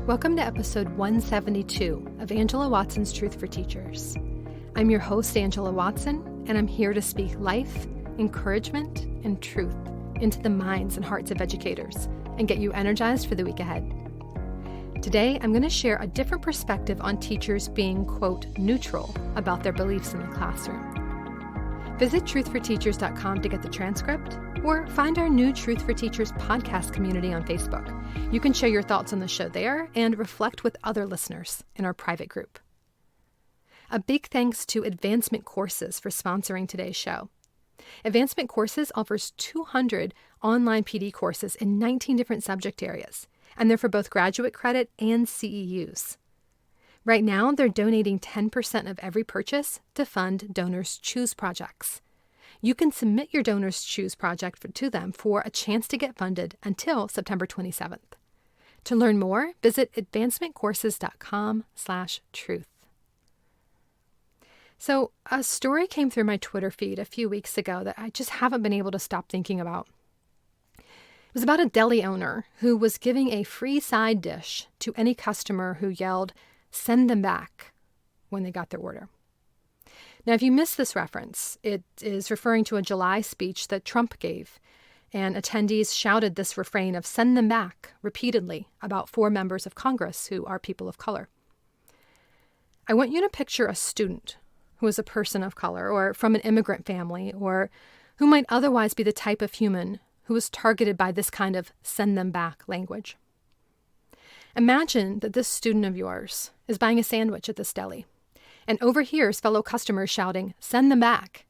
Welcome to episode 172 of Angela Watson's Truth for Teachers. I'm your host, Angela Watson, and I'm here to speak life, encouragement, and truth into the minds and hearts of educators and get you energized for the week ahead. Today, I'm going to share a different perspective on teachers being, quote, neutral about their beliefs in the classroom. Visit truthforteachers.com to get the transcript, or find our new Truth for Teachers podcast community on Facebook. You can share your thoughts on the show there and reflect with other listeners in our private group. A big thanks to Advancement Courses for sponsoring today's show. Advancement Courses offers 200 online PD courses in 19 different subject areas, and they're for both graduate credit and CEUs. Right now, they're donating 10% of every purchase to fund Donors Choose projects. You can submit your Donors Choose project to them for a chance to get funded until September 27th. To learn more, visit advancementcourses.com/truth. So, a story came through my Twitter feed a few weeks ago that I just haven't been able to stop thinking about. It was about a deli owner who was giving a free side dish to any customer who yelled, "Send them back," when they got their order. Now, if you missed this reference, it is referring to a July speech that Trump gave, and attendees shouted this refrain of "send them back" repeatedly about 4 members of Congress who are people of color. I want you to picture a student who is a person of color or from an immigrant family or who might otherwise be the type of human who is targeted by this kind of "send them back" language. Imagine that this student of yours is buying a sandwich at this deli and overhears fellow customers shouting, "Send them back,"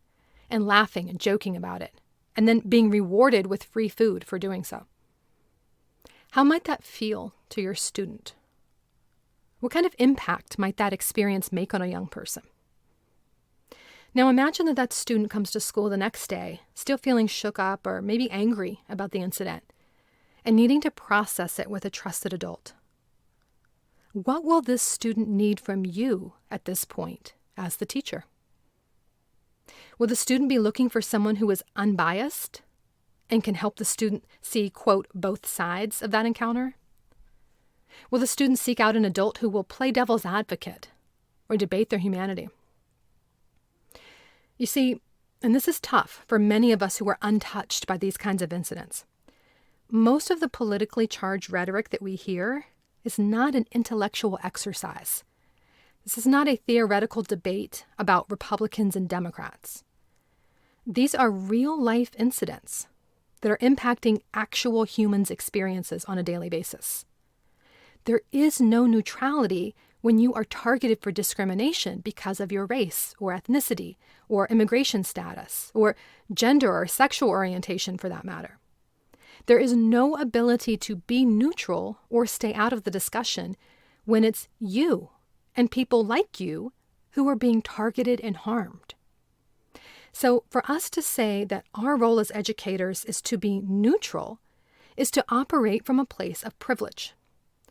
and laughing and joking about it, and then being rewarded with free food for doing so. How might that feel to your student? What kind of impact might that experience make on a young person? Now imagine that that student comes to school the next day, still feeling shook up or maybe angry about the incident, and needing to process it with a trusted adult. What will this student need from you at this point as the teacher? Will the student be looking for someone who is unbiased and can help the student see, quote, both sides of that encounter? Will the student seek out an adult who will play devil's advocate or debate their humanity? You see, and this is tough for many of us who are untouched by these kinds of incidents, most of the politically charged rhetoric that we hear is not an intellectual exercise. This is not a theoretical debate about Republicans and Democrats. These are real-life incidents that are impacting actual humans' experiences on a daily basis. There is no neutrality when you are targeted for discrimination because of your race or ethnicity or immigration status or gender or sexual orientation for that matter. There is no ability to be neutral or stay out of the discussion when it's you and people like you who are being targeted and harmed. So for us to say that our role as educators is to be neutral is to operate from a place of privilege.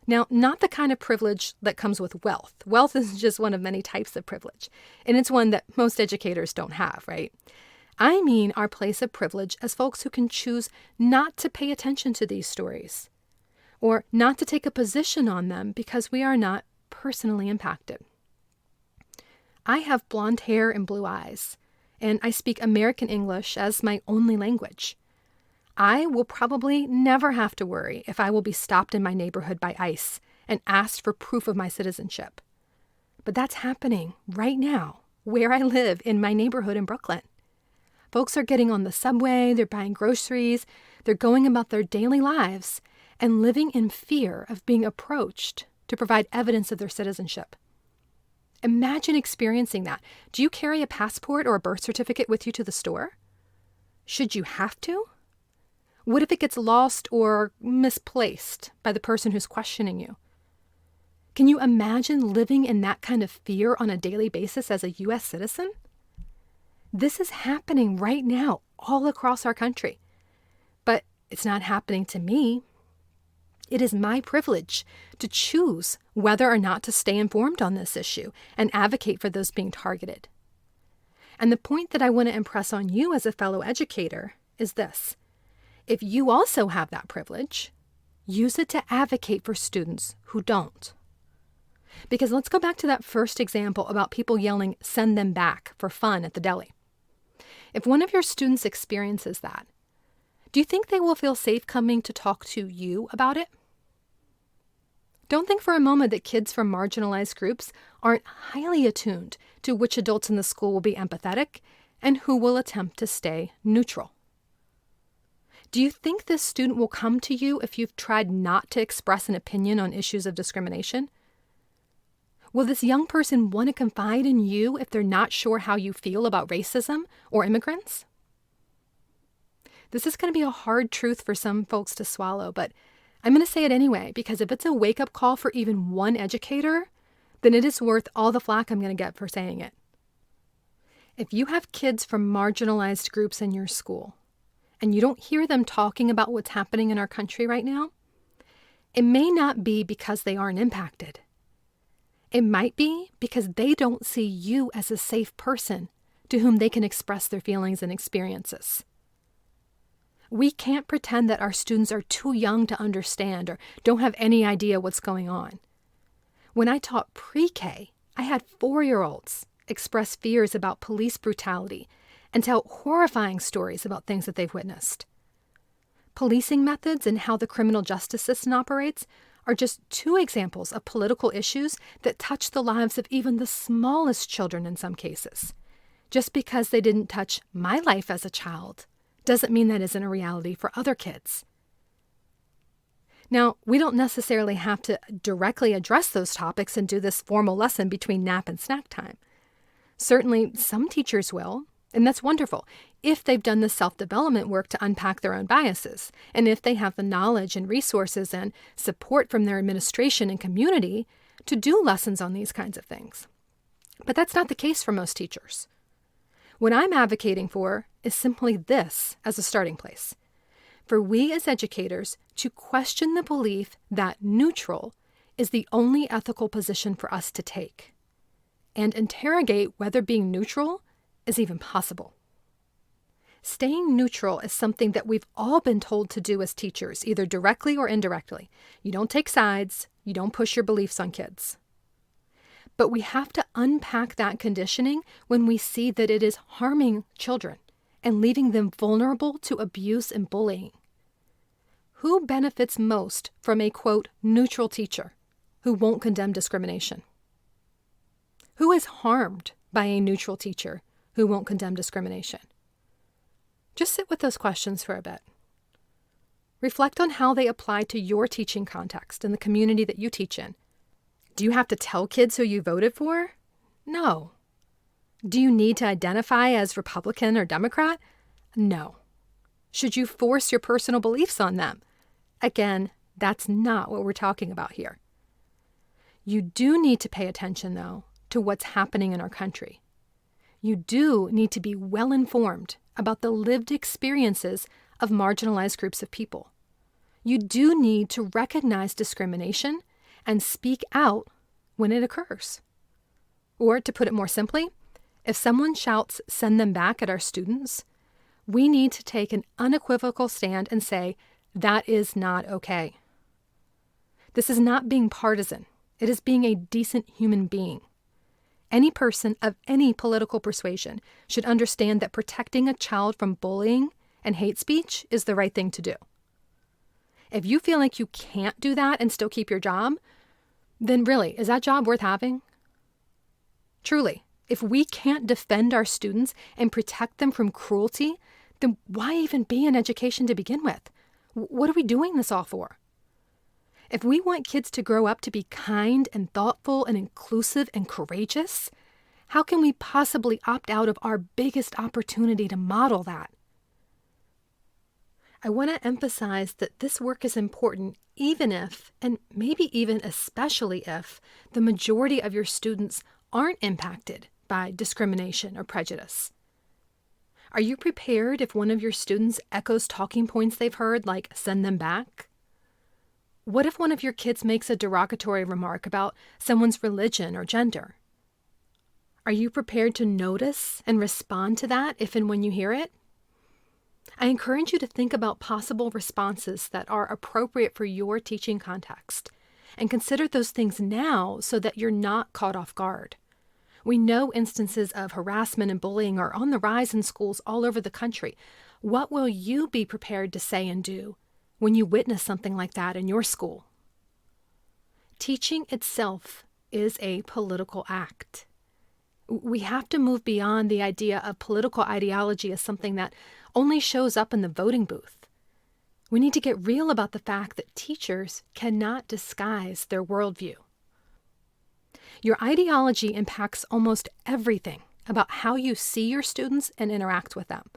Now, not the kind of privilege that comes with wealth. Wealth is just one of many types of privilege, and it's one that most educators don't have, right? I mean our place of privilege as folks who can choose not to pay attention to these stories or not to take a position on them because we are not personally impacted. I have blonde hair and blue eyes, and I speak American English as my only language. I will probably never have to worry if I will be stopped in my neighborhood by ICE and asked for proof of my citizenship. But that's happening right now where I live in my neighborhood in Brooklyn. Folks are getting on the subway, they're buying groceries, they're going about their daily lives and living in fear of being approached to provide evidence of their citizenship. Imagine experiencing that. Do you carry a passport or a birth certificate with you to the store? Should you have to? What if it gets lost or misplaced by the person who's questioning you? Can you imagine living in that kind of fear on a daily basis as a U.S. citizen? This is happening right now all across our country. But it's not happening to me. It is my privilege to choose whether or not to stay informed on this issue and advocate for those being targeted. And the point that I want to impress on you as a fellow educator is this. If you also have that privilege, use it to advocate for students who don't. Because let's go back to that first example about people yelling, "Send them back," for fun at the deli. If one of your students experiences that, do you think they will feel safe coming to talk to you about it? Don't think for a moment that kids from marginalized groups aren't highly attuned to which adults in the school will be empathetic and who will attempt to stay neutral. Do you think this student will come to you if you've tried not to express an opinion on issues of discrimination? Will this young person want to confide in you if they're not sure how you feel about racism or immigrants? This is going to be a hard truth for some folks to swallow, but I'm going to say it anyway, because if it's a wake-up call for even one educator, then it is worth all the flack I'm going to get for saying it. If you have kids from marginalized groups in your school, and you don't hear them talking about what's happening in our country right now, it may not be because they aren't impacted. It might be because they don't see you as a safe person to whom they can express their feelings and experiences. We can't pretend that our students are too young to understand or don't have any idea what's going on. When I taught pre-K, I had 4-year-olds express fears about police brutality and tell horrifying stories about things that they've witnessed. Policing methods and how the criminal justice system operates are just 2 examples of political issues that touch the lives of even the smallest children in some cases. Just because they didn't touch my life as a child doesn't mean that isn't a reality for other kids. Now, we don't necessarily have to directly address those topics and do this formal lesson between nap and snack time. Certainly, some teachers will, and that's wonderful, if they've done the self-development work to unpack their own biases, and if they have the knowledge and resources and support from their administration and community to do lessons on these kinds of things. But that's not the case for most teachers. What I'm advocating for is simply this as a starting place. For we as educators to question the belief that neutral is the only ethical position for us to take, and interrogate whether being neutral is even possible. Staying neutral is something that we've all been told to do as teachers, either directly or indirectly. You don't take sides, you don't push your beliefs on kids. But we have to unpack that conditioning when we see that it is harming children and leaving them vulnerable to abuse and bullying. Who benefits most from a, quote, neutral teacher who won't condemn discrimination? Who is harmed by a neutral teacher who won't condemn discrimination? Just sit with those questions for a bit. Reflect on how they apply to your teaching context and the community that you teach in. Do you have to tell kids who you voted for? No. Do you need to identify as Republican or Democrat? No. Should you force your personal beliefs on them? Again, that's not what we're talking about here. You do need to pay attention, though, to what's happening in our country. You do need to be well informed about the lived experiences of marginalized groups of people. You do need to recognize discrimination and speak out when it occurs. Or to put it more simply, if someone shouts, "Send them back" at our students, we need to take an unequivocal stand and say, that is not okay. This is not being partisan. It is being a decent human being. Any person of any political persuasion should understand that protecting a child from bullying and hate speech is the right thing to do. If you feel like you can't do that and still keep your job, then really, is that job worth having? Truly, if we can't defend our students and protect them from cruelty, then why even be in education to begin with? What are we doing this all for? If we want kids to grow up to be kind and thoughtful and inclusive and courageous, how can we possibly opt out of our biggest opportunity to model that? I want to emphasize that this work is important even if, and maybe even especially if, the majority of your students aren't impacted by discrimination or prejudice. Are you prepared if one of your students echoes talking points they've heard, like "send them back"? What if one of your kids makes a derogatory remark about someone's religion or gender? Are you prepared to notice and respond to that if and when you hear it? I encourage you to think about possible responses that are appropriate for your teaching context and consider those things now so that you're not caught off guard. We know instances of harassment and bullying are on the rise in schools all over the country. What will you be prepared to say and do when you witness something like that in your school? Teaching itself is a political act. We have to move beyond the idea of political ideology as something that only shows up in the voting booth. We need to get real about the fact that teachers cannot disguise their worldview. Your ideology impacts almost everything about how you see your students and interact with them.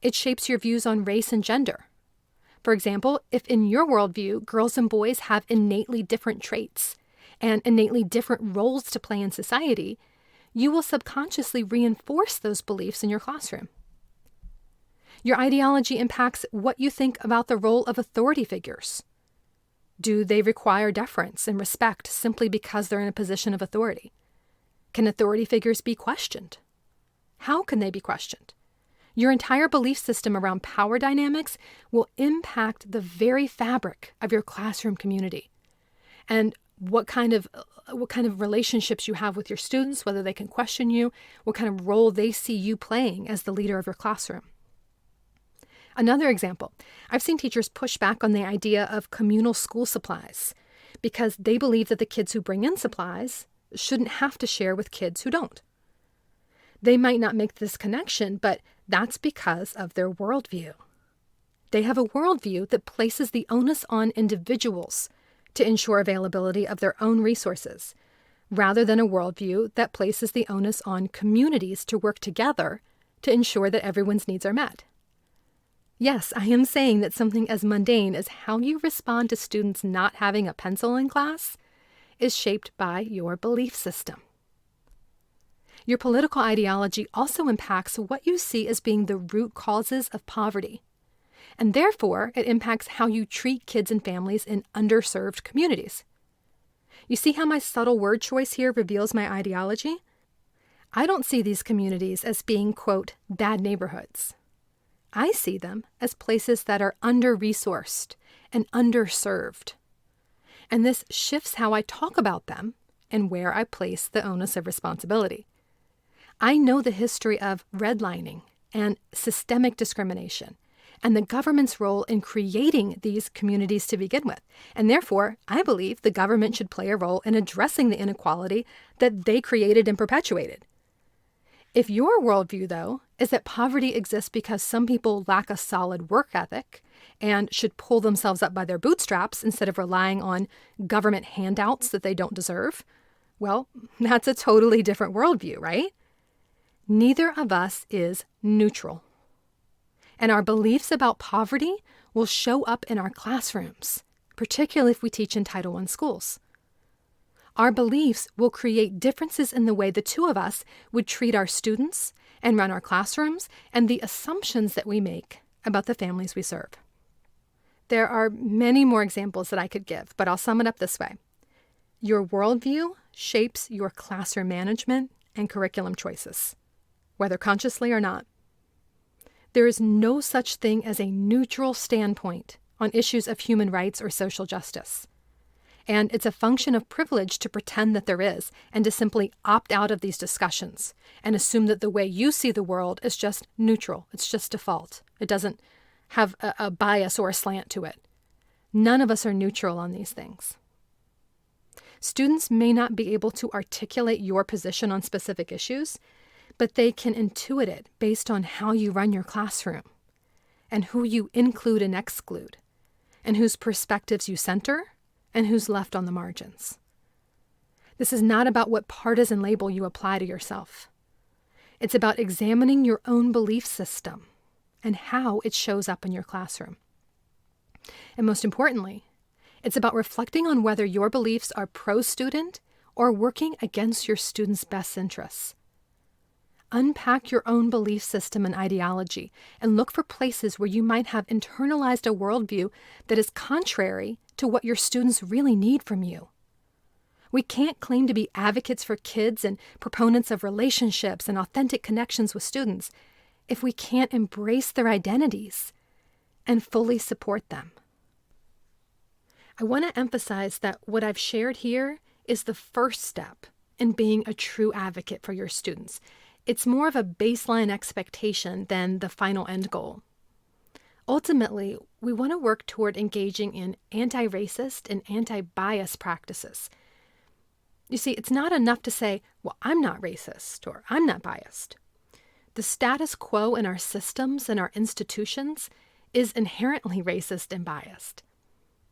It shapes your views on race and gender. For example, if in your worldview, girls and boys have innately different traits and innately different roles to play in society, you will subconsciously reinforce those beliefs in your classroom. Your ideology impacts what you think about the role of authority figures. Do they require deference and respect simply because they're in a position of authority? Can authority figures be questioned? How can they be questioned? Your entire belief system around power dynamics will impact the very fabric of your classroom community. And what kind of relationships you have with your students, whether they can question you, what kind of role they see you playing as the leader of your classroom. Another example, I've seen teachers push back on the idea of communal school supplies because they believe that the kids who bring in supplies shouldn't have to share with kids who don't. They might not make this connection, but that's because of their worldview. They have a worldview that places the onus on individuals to ensure availability of their own resources, rather than a worldview that places the onus on communities to work together to ensure that everyone's needs are met. Yes, I am saying that something as mundane as how you respond to students not having a pencil in class is shaped by your belief system. Your political ideology also impacts what you see as being the root causes of poverty, and therefore it impacts how you treat kids and families in underserved communities. You see how my subtle word choice here reveals my ideology? I don't see these communities as being, quote, bad neighborhoods. I see them as places that are under-resourced and underserved. And this shifts how I talk about them and where I place the onus of responsibility. I know the history of redlining and systemic discrimination and the government's role in creating these communities to begin with. And therefore, I believe the government should play a role in addressing the inequality that they created and perpetuated. If your worldview, though, is that poverty exists because some people lack a solid work ethic and should pull themselves up by their bootstraps instead of relying on government handouts that they don't deserve, well, that's a totally different worldview, right? Neither of us is neutral. And our beliefs about poverty will show up in our classrooms, particularly if we teach in Title I schools. Our beliefs will create differences in the way the two of us would treat our students and run our classrooms and the assumptions that we make about the families we serve. There are many more examples that I could give, but I'll sum it up this way. Your worldview shapes your classroom management and curriculum choices, whether consciously or not. There is no such thing as a neutral standpoint on issues of human rights or social justice. And it's a function of privilege to pretend that there is and to simply opt out of these discussions and assume that the way you see the world is just neutral. It's just default. It doesn't have a bias or a slant to it. None of us are neutral on these things. Students may not be able to articulate your position on specific issues, but they can intuit it based on how you run your classroom and who you include and exclude and whose perspectives you center and who's left on the margins. This is not about what partisan label you apply to yourself. It's about examining your own belief system and how it shows up in your classroom. And most importantly, it's about reflecting on whether your beliefs are pro-student or working against your students' best interests. Unpack your own belief system and ideology and look for places where you might have internalized a worldview that is contrary to what your students really need from you. We can't claim to be advocates for kids and proponents of relationships and authentic connections with students if we can't embrace their identities and fully support them. I want to emphasize that what I've shared here is the first step in being a true advocate for your students. It's more of a baseline expectation than the final end goal. Ultimately, we want to work toward engaging in anti-racist and anti-bias practices. You see, it's not enough to say, well, I'm not racist or I'm not biased. The status quo in our systems and our institutions is inherently racist and biased.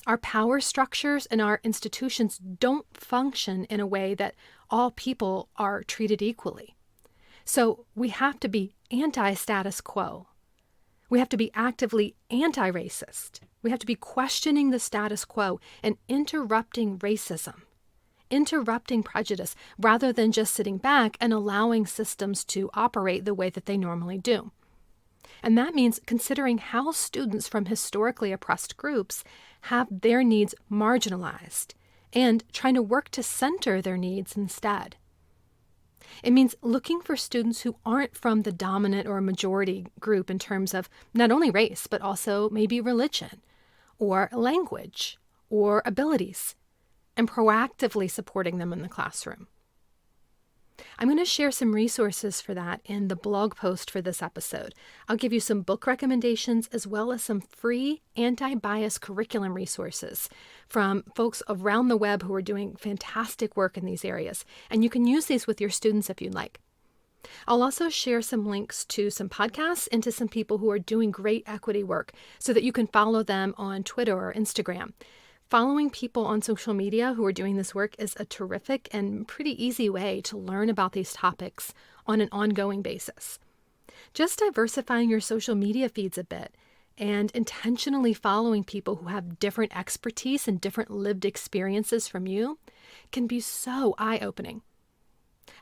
Our power structures and our institutions don't function in a way that all people are treated equally. So we have to be anti-status quo. We have to be actively anti-racist. We have to be questioning the status quo and interrupting racism, interrupting prejudice, rather than just sitting back and allowing systems to operate the way that they normally do. And that means considering how students from historically oppressed groups have their needs marginalized and trying to work to center their needs instead. It means looking for students who aren't from the dominant or majority group in terms of not only race, but also maybe religion or language or abilities, and proactively supporting them in the classroom. I'm going to share some resources for that in the blog post for this episode. I'll give you some book recommendations as well as some free anti-bias curriculum resources from folks around the web who are doing fantastic work in these areas. And you can use these with your students if you'd like. I'll also share some links to some podcasts and to some people who are doing great equity work so that you can follow them on Twitter or Instagram. Following people on social media who are doing this work is a terrific and pretty easy way to learn about these topics on an ongoing basis. Just diversifying your social media feeds a bit and intentionally following people who have different expertise and different lived experiences from you can be so eye-opening.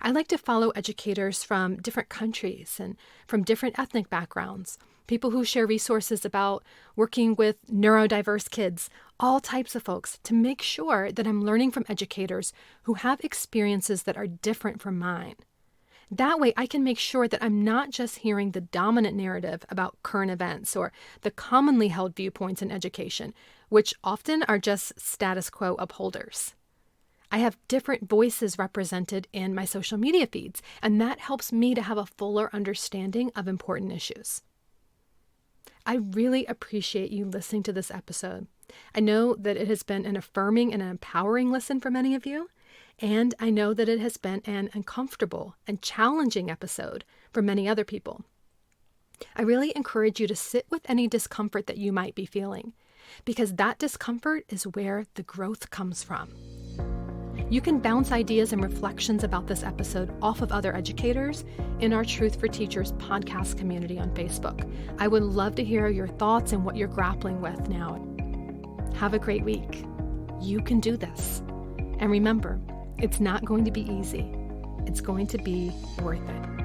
I like to follow educators from different countries and from different ethnic backgrounds, people who share resources about working with neurodiverse kids, all types of folks, to make sure that I'm learning from educators who have experiences that are different from mine. That way, I can make sure that I'm not just hearing the dominant narrative about current events or the commonly held viewpoints in education, which often are just status quo upholders. I have different voices represented in my social media feeds, and that helps me to have a fuller understanding of important issues. I really appreciate you listening to this episode. I know that it has been an affirming and an empowering listen for many of you, and I know that it has been an uncomfortable and challenging episode for many other people. I really encourage you to sit with any discomfort that you might be feeling, because that discomfort is where the growth comes from. You can bounce ideas and reflections about this episode off of other educators in our Truth for Teachers podcast community on Facebook. I would love to hear your thoughts and what you're grappling with now. Have a great week. You can do this. And remember, it's not going to be easy. It's going to be worth it.